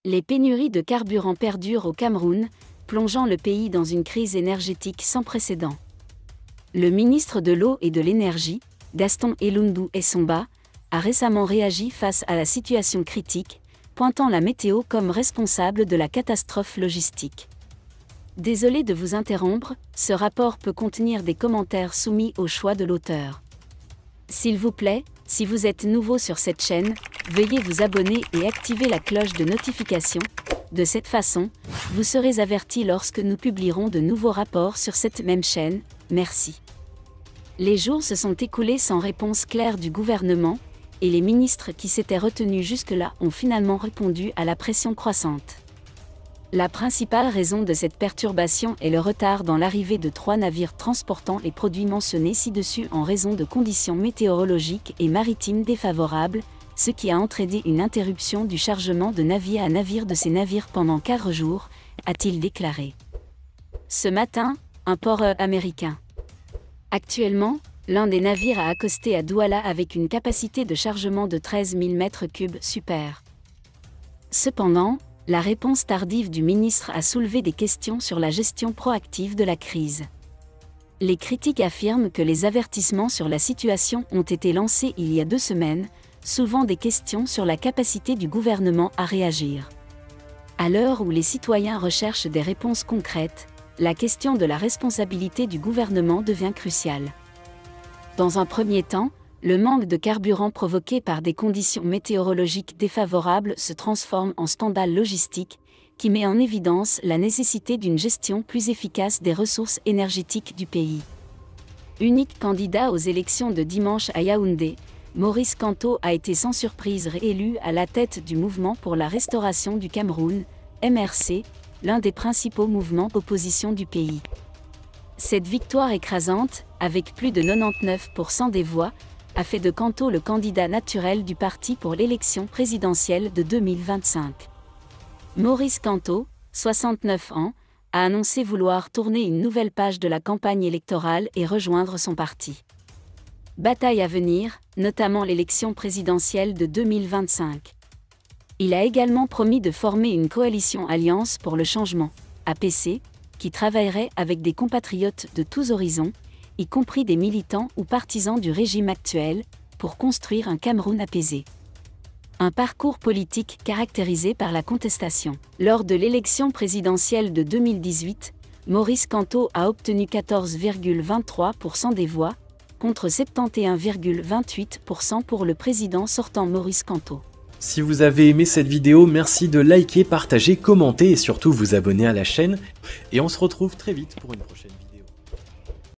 Les pénuries de carburant perdurent au Cameroun, plongeant le pays dans une crise énergétique sans précédent. Le ministre de l'Eau et de l'Énergie, Gaston Elundou Essomba, a récemment réagi face à la situation critique, pointant la météo comme responsable de la catastrophe logistique. Désolé de vous interrompre, ce rapport peut contenir des commentaires soumis au choix de l'auteur. S'il vous plaît, si vous êtes nouveau sur cette chaîne, veuillez vous abonner et activer la cloche de notification. De cette façon, vous serez averti lorsque nous publierons de nouveaux rapports sur cette même chaîne. Merci. Les jours se sont écoulés sans réponse claire du gouvernement, et les ministres qui s'étaient retenus jusque-là ont finalement répondu à la pression croissante. La principale raison de cette perturbation est le retard dans l'arrivée de 3 navires transportant les produits mentionnés ci-dessus en raison de conditions météorologiques et maritimes défavorables, ce qui a entraîné une interruption du chargement de navire à navire de ces navires pendant 4 jours, a-t-il déclaré. Ce matin, un port américain. Actuellement, l'un des navires a accosté à Douala avec une capacité de chargement de 13 000 m3 super. Cependant, la réponse tardive du ministre a soulevé des questions sur la gestion proactive de la crise. Les critiques affirment que les avertissements sur la situation ont été lancés il y a 2 semaines, soulevant des questions sur la capacité du gouvernement à réagir. À l'heure où les citoyens recherchent des réponses concrètes, la question de la responsabilité du gouvernement devient cruciale. Dans un premier temps, le manque de carburant provoqué par des conditions météorologiques défavorables se transforme en scandale logistique, qui met en évidence la nécessité d'une gestion plus efficace des ressources énergétiques du pays. Unique candidat aux élections de dimanche à Yaoundé, Maurice Kamto a été sans surprise réélu à la tête du Mouvement pour la Restauration du Cameroun, MRC, l'un des principaux mouvements d'opposition du pays. Cette victoire écrasante, avec plus de 99% des voix, a fait de Kamto le candidat naturel du parti pour l'élection présidentielle de 2025. Maurice Kamto, 69 ans, a annoncé vouloir tourner une nouvelle page de la campagne électorale et rejoindre son parti. Bataille à venir, notamment l'élection présidentielle de 2025. Il a également promis de former une coalition Alliance pour le changement, APC, qui travaillerait avec des compatriotes de tous horizons, y compris des militants ou partisans du régime actuel, pour construire un Cameroun apaisé. Un parcours politique caractérisé par la contestation. Lors de l'élection présidentielle de 2018, Maurice Kamto a obtenu 14,23% des voix, contre 71,28% pour le président sortant Maurice Kamto. Si vous avez aimé cette vidéo, merci de liker, partager, commenter et surtout vous abonner à la chaîne. Et on se retrouve très vite pour une prochaine vidéo.